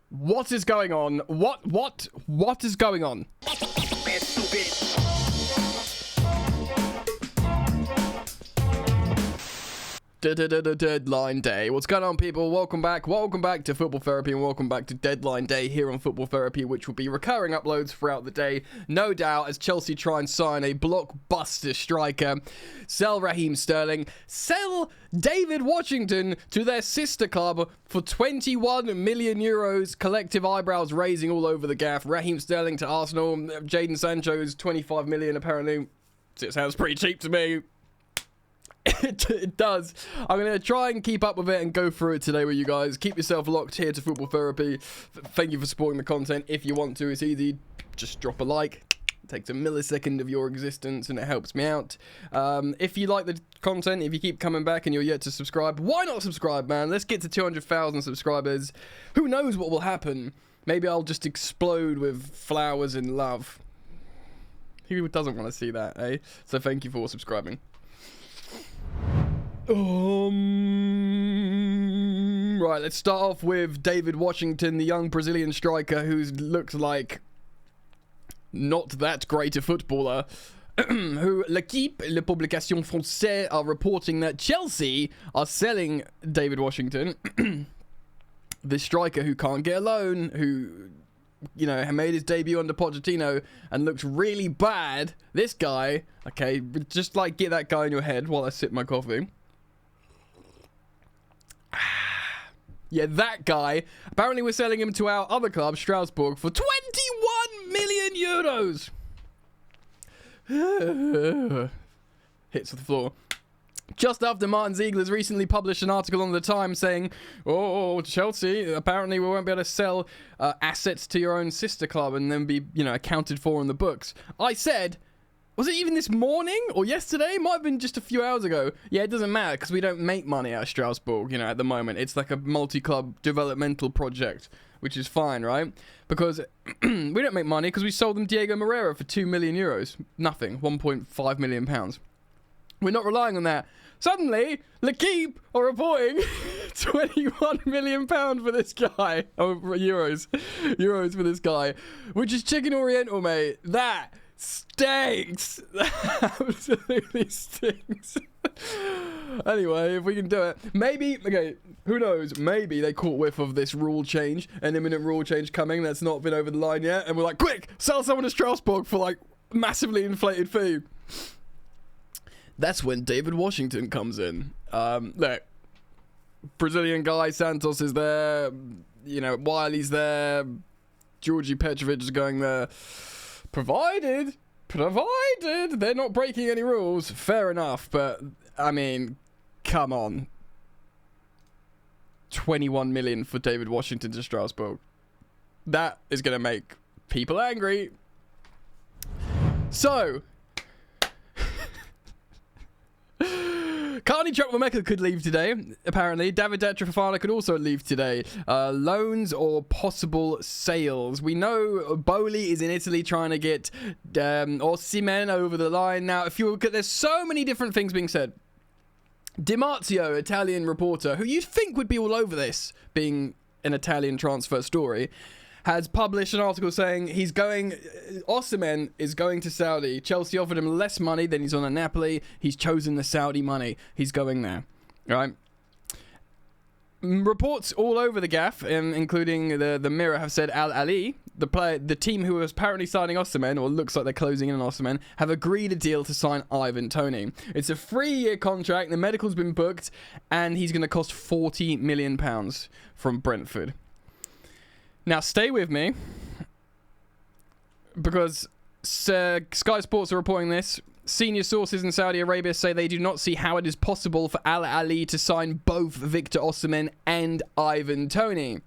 What is going on? What is going on? Deadline day. What's going on, people? Welcome back to Football Therapy, and welcome back to Deadline Day here on Football Therapy, which will be recurring uploads throughout the day, no doubt, as Chelsea try and sign a blockbuster striker, sell Raheem Sterling, sell David Washington to their sister club for 21 million euros, collective eyebrows raising all over the gaff. Raheem Sterling to Arsenal, Jadon Sancho's 25 million apparently. It sounds pretty cheap to me. It does. I'm going to try and keep up with it and go through it today with you guys. Keep yourself locked here to Football Therapy. Thank you for supporting the content. If you want to, it's easy. Just drop a like. It takes a millisecond of your existence and it helps me out. If you like the content, if you keep coming back and you're yet to subscribe, why not subscribe, man? Let's get to 200,000 subscribers. Who knows what will happen? Maybe I'll just explode with flowers and love. Who doesn't want to see that, eh? So thank you for subscribing. Right, let's start off with David Washington, the young Brazilian striker who looks like not that great a footballer. Who L'Équipe, La Publication Française, are reporting that Chelsea are selling David Washington, the striker who can't get a loan, who, you know, made his debut under Pochettino and looks really bad. This guy, okay, just like get that guy in your head while I sip my coffee. Yeah, that guy. Apparently we're selling him to our other club, Strasbourg, for 21 million euros. Hits the floor. Just after Martin Ziegler's recently published an article on The Times saying, oh, Chelsea, apparently we won't be able to sell assets to your own sister club and then be, you know, accounted for in the books. I said, was it even this morning or yesterday? Might have been just a few hours ago. Yeah, it doesn't matter because we don't make money out of Strasbourg, you know, at the moment. It's like a multi-club developmental project, which is fine, right? Because we don't make money because we sold them Diego Moreira for 2 million euros. Nothing. 1.5 million pounds. We're not relying on that. Suddenly, L'Équipe are reporting 21 million pounds for this guy. Oh, euros for this guy. Which is chicken oriental, mate. That stinks. That absolutely stinks. Anyway, if we can do it. Maybe, okay, who knows? Maybe they caught whiff of this rule change, an imminent rule change coming that's not been over the line yet. And we're like, quick, sell someone to Strasbourg for like massively inflated fee. That's when David Washington comes in. Look, Brazilian guy, Santos is there. You know, Wiley's there. Georgi Petrovic is going there. Provided they're not breaking any rules. Fair enough, but, I mean, come on. 21 million for David Washington to Strasbourg. That is going to make people angry. So... Carney Chukwuemeka could leave today, apparently. David Fofana could also leave today. Loans or possible sales. We know Boli is in Italy trying to get Osimhen over the line. Now, if you look at, there's so many different things being said. Di Marzio, Italian reporter, who you'd think would be all over this, being an Italian transfer story, has published an article saying Osimhen is going to Saudi. Chelsea offered him less money than he's on at Napoli. He's chosen the Saudi money. He's going there. Right? Reports all over the gaff, including the Mirror, have said Al Ali, the team who was apparently signing Osimhen, or looks like they're closing in on Osimhen, have agreed a deal to sign Ivan Toney. It's a 3-year contract. The medical's been booked, and he's going to cost £40 million from Brentford. Now, stay with me, because Sky Sports are reporting this. Senior sources in Saudi Arabia say they do not see how it is possible for Al Ali to sign both Victor Osimhen and Ivan Toney.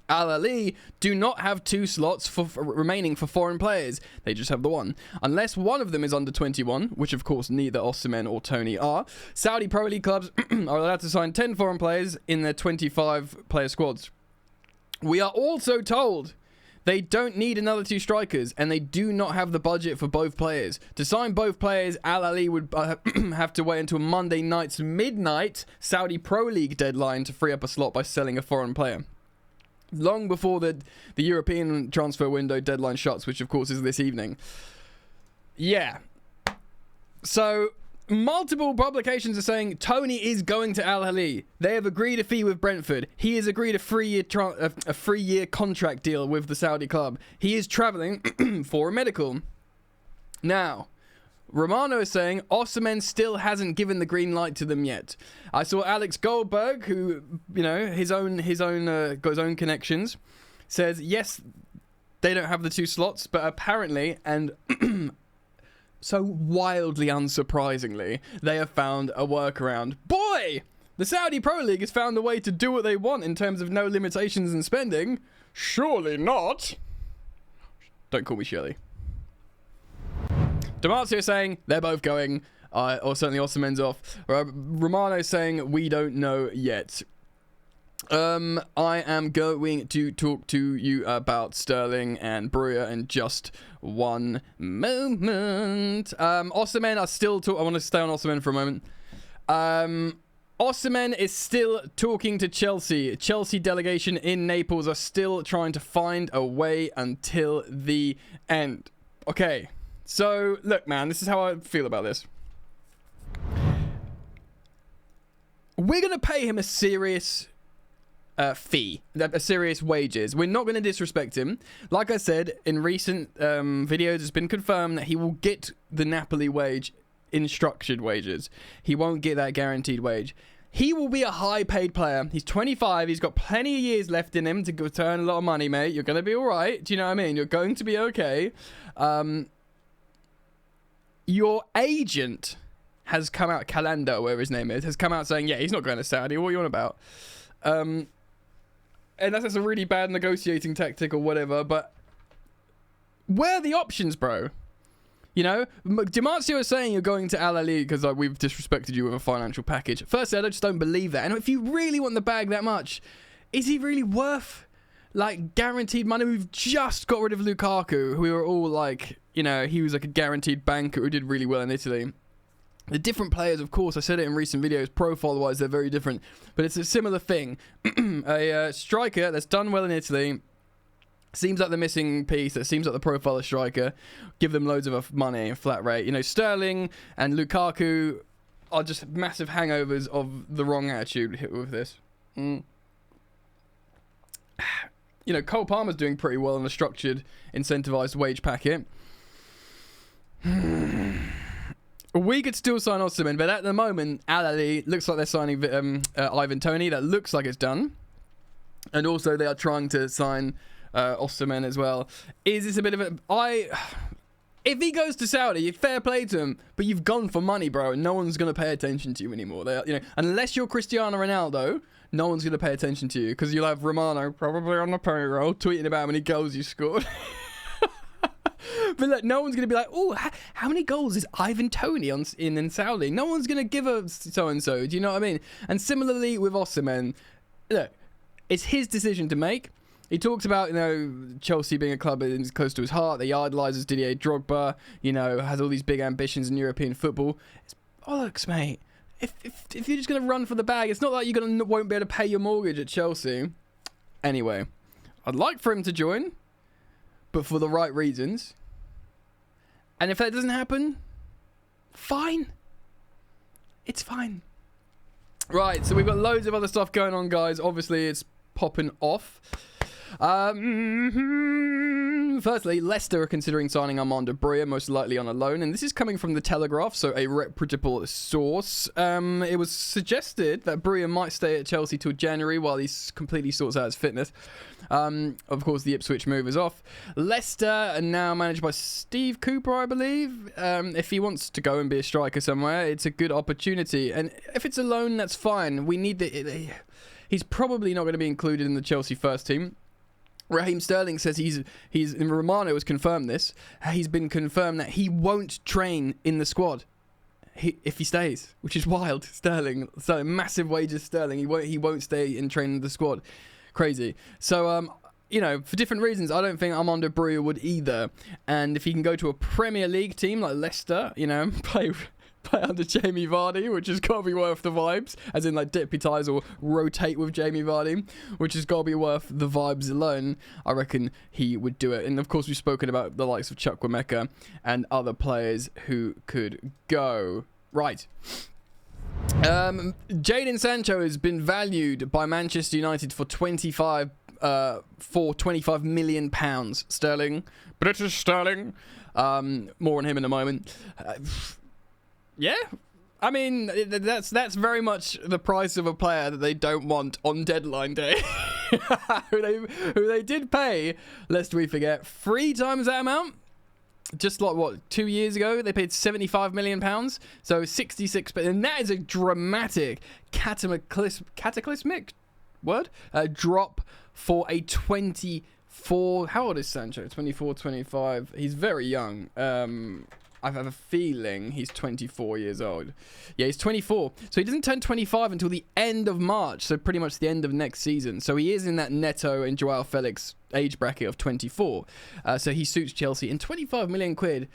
Al Ali do not have 2 slots for remaining for foreign players. They just have the one. Unless one of them is under 21, which of course neither Osimhen or Toney are, Saudi Pro League clubs are allowed to sign 10 foreign players in their 25-player squads. We are also told they don't need another 2 strikers, and they do not have the budget for both players. To sign both players, Al Ali would have to wait until Monday night's midnight Saudi Pro League deadline to free up a slot by selling a foreign player. long before the European transfer window deadline shuts, which of course is this evening. Yeah. So multiple publications are saying Tony is going to Al Ahly. They have agreed a fee with Brentford. He has agreed a 3-year contract deal with the Saudi club. He is travelling for a medical. Now, Romano is saying Osimhen still hasn't given the green light to them yet. I saw Alex Goldberg, who, you know, his own got his own connections, says yes, they don't have the 2 slots, but apparently, and so wildly unsurprisingly, they have found a workaround. Boy, the Saudi Pro League has found a way to do what they want in terms of no limitations in spending. Surely not. Don't call me Shirley. Damasio saying they're both going, or certainly Osimhen's off. Romano saying we don't know yet. I am going to talk to you about Sterling and Breuer in just one moment. Osimhen, I want to stay on Osimhen for a moment. Osimhen is still talking to Chelsea. Chelsea delegation in Naples are still trying to find a way until the end. Okay. So, look, man, this is how I feel about this. We're going to pay him a serious fee, a serious wages. We're not going to disrespect him. Like I said, in recent videos, it's been confirmed that he will get the Napoli wage in structured wages. He won't get that guaranteed wage. He will be a high-paid player. He's 25. He's got plenty of years left in him to earn a lot of money, mate. You're going to be all right. Do you know what I mean? You're going to be okay. Your agent has come out, Calando, whatever his name is, has come out saying, yeah, he's not going to Saudi. What are you on about? And that's a really bad negotiating tactic or whatever, but where are the options, bro? You know, Damasio is saying you're going to Al Ahly because we've disrespected you with a financial package. Firstly, I just don't believe that. And if you really want the bag that much, is he really worth, like, guaranteed money? We've just got rid of Lukaku, who we were all like, you know, he was like a guaranteed banker who did really well in Italy. The different players, of course, I said it in recent videos, profile-wise, they're very different. But it's a similar thing. A striker that's done well in Italy, seems like the missing piece, that seems like the profile of striker, give them loads of money, flat rate. You know, Sterling and Lukaku are just massive hangovers of the wrong attitude with this. You know, Cole Palmer's doing pretty well on a structured, incentivized wage packet. We could still sign Osimhen, but at the moment, Al Ahly looks like they're signing Ivan Toney. That looks like it's done. And also, they are trying to sign Osimhen as well. Is this a bit of a... If he goes to Saudi, fair play to him, but you've gone for money, bro, and no one's going to pay attention to you anymore. You know, unless you're Cristiano Ronaldo, no one's going to pay attention to you, because you'll have Romano probably on the payroll tweeting about how many goals you scored. But look, no one's going to be like, oh, how many goals is Ivan Toney in Saudi? No one's going to give a so-and-so. Do you know what I mean? And similarly with Osimhen, look, it's his decision to make. He talks about, you know, Chelsea being a club that is close to his heart. He idolises Didier Drogba, you know, has all these big ambitions in European football. It's bollocks, mate. If you're just going to run for the bag, it's not like you won't be able to pay your mortgage at Chelsea. Anyway, I'd like for him to join, but for the right reasons. And if that doesn't happen, fine. It's fine. Right, so we've got loads of other stuff going on, guys. Obviously, it's popping off. Firstly, Leicester are considering signing Armando Breuer, most likely on a loan, and this is coming from the Telegraph, so a reputable source. It was suggested that Breuer might stay at Chelsea till January while he completely sorts out his fitness. Of course, the Ipswich move is off. Leicester are now managed by Steve Cooper, I believe. If he wants to go and be a striker somewhere, it's a good opportunity, and if it's a loan, that's fine. We need he's probably not going to be included in the Chelsea first team. Raheem Sterling says he's and Romano has confirmed this. He's been confirmed that he won't train in the squad if he stays, which is wild. Sterling, so massive wages. Sterling, he won't stay and train in the squad. Crazy. So you know, for different reasons, I don't think Armando Breuer would either. And if he can go to a Premier League team like Leicester, you know, play play under Jamie Vardy, which has got to be worth the vibes, as in like deputise or rotate with Jamie Vardy, which has got to be worth the vibes alone. I reckon he would do it. And of course, we've spoken about the likes of Chukwuemeka and other players who could go. Right. Jadon Sancho has been valued by Manchester United for 25 million pounds sterling, British sterling. More on him in a moment. Yeah, I mean that's very much the price of a player that they don't want on deadline day. who they did pay, lest we forget, 3 times that amount. Just like what, 2 years ago they paid 75 million pounds, so 66, and that is a dramatic cataclysmic drop for a 24. How old is Sancho? 24, 25. He's very young. I have a feeling he's 24 years old. Yeah, he's 24. So he doesn't turn 25 until the end of March, so pretty much the end of next season. So he is in that Neto and Joao Felix age bracket of 24. So he suits Chelsea. And 25 million quid,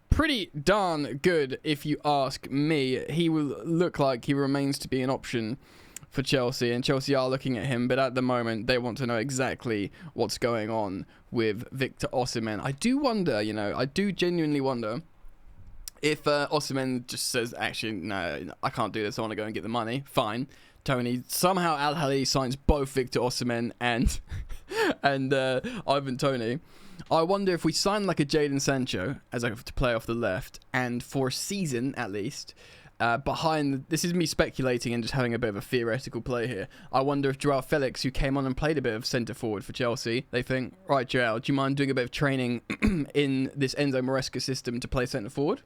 pretty darn good if you ask me. He will look like he remains to be an option for Chelsea, and Chelsea are looking at him, but at the moment they want to know exactly what's going on with Victor Osimhen. I do wonder, I do genuinely wonder if Osimhen just says, actually, no, I can't do this, I want to go and get the money. Fine. Tony, somehow Al Ahly signs both Victor Osimhen and Ivan Toney. I wonder if we sign like a Jadon Sancho as to play off the left, and for a season at least, this is me speculating and just having a bit of a theoretical play here. I wonder if Joao Felix, who came on and played a bit of centre forward for Chelsea, they think, right, Joao, do you mind doing a bit of training in this Enzo Maresca system to play centre forward?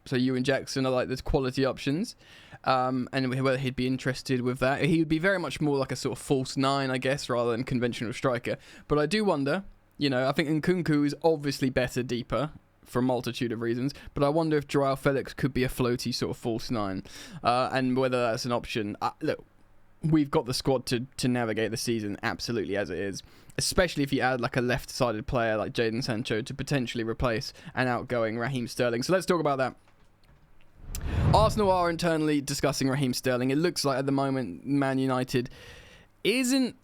So you and Jackson are like the quality options, and whether he'd be interested with that. He would be very much more like a sort of false 9, I guess, rather than conventional striker. But I do wonder, I think Nkunku is obviously better deeper, for a multitude of reasons, but I wonder if Joao Felix could be a floaty sort of false 9, and whether that's an option. Look, we've got the squad to navigate the season absolutely as it is, especially if you add like a left-sided player like Jadon Sancho to potentially replace an outgoing Raheem Sterling. So let's talk about that. Arsenal are internally discussing Raheem Sterling. It looks like at the moment Man United isn't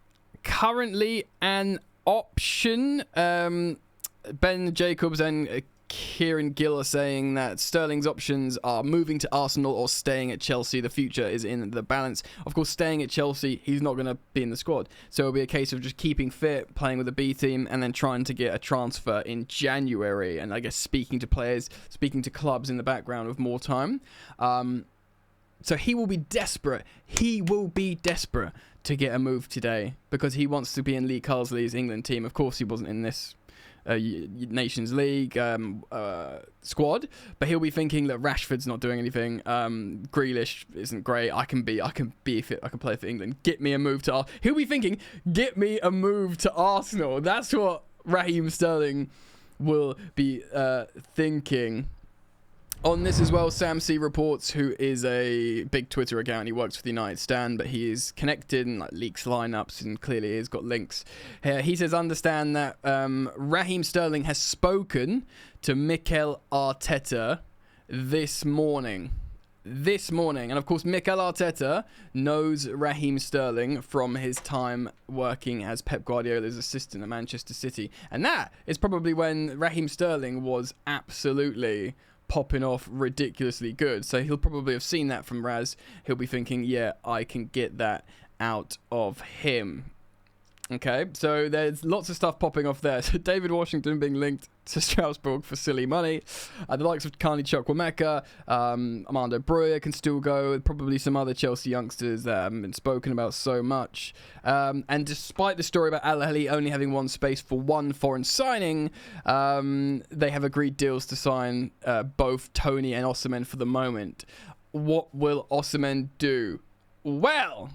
currently an option. Ben Jacobs and Kieran Gill are saying that Sterling's options are moving to Arsenal or staying at Chelsea. The future is in the balance. Of course, staying at Chelsea, he's not going to be in the squad. So it'll be a case of just keeping fit, playing with the B team, and then trying to get a transfer in January. And I guess speaking to players, speaking to clubs in the background with more time. So he will be desperate. He will be desperate to get a move today because he wants to be in Lee Carsley's England team. Of course, he wasn't in this Nations League squad, but he'll be thinking that Rashford's not doing anything. Grealish isn't great. I can play for England. Get me a move to Arsenal. He'll be thinking, get me a move to Arsenal. That's what Raheem Sterling will be thinking. On this as well, Sam C reports, who is a big Twitter account. He works for the United Stand, but he is connected and leaks lineups, and clearly he's got links here. He says, understand that Raheem Sterling has spoken to Mikel Arteta this morning. And of course, Mikel Arteta knows Raheem Sterling from his time working as Pep Guardiola's assistant at Manchester City. And that is probably when Raheem Sterling was absolutely popping off ridiculously good. So he'll probably have seen that from Raz. He'll be thinking, yeah, I can get that out of him. Okay, so there's lots of stuff popping off there. So David Washington being linked to Strasbourg for silly money. The likes of Carney Chukwuemeka, Armando Broja can still go. Probably some other Chelsea youngsters that haven't been spoken about so much. And despite the story about Al Ahly only having one space for one foreign signing, they have agreed deals to sign both Toney and Osimhen for the moment. What will Osimhen do? Well,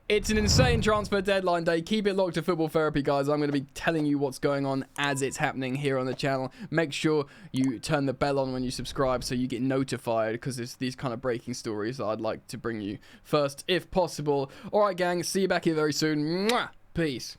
it's an insane transfer deadline day. Keep it locked to Football Therapy, guys. I'm going to be telling you what's going on as it's happening here on the channel. Make sure you turn the bell on when you subscribe so you get notified, because it's these kind of breaking stories that I'd like to bring you first if possible. All right, gang. See you back here very soon. Mwah! Peace.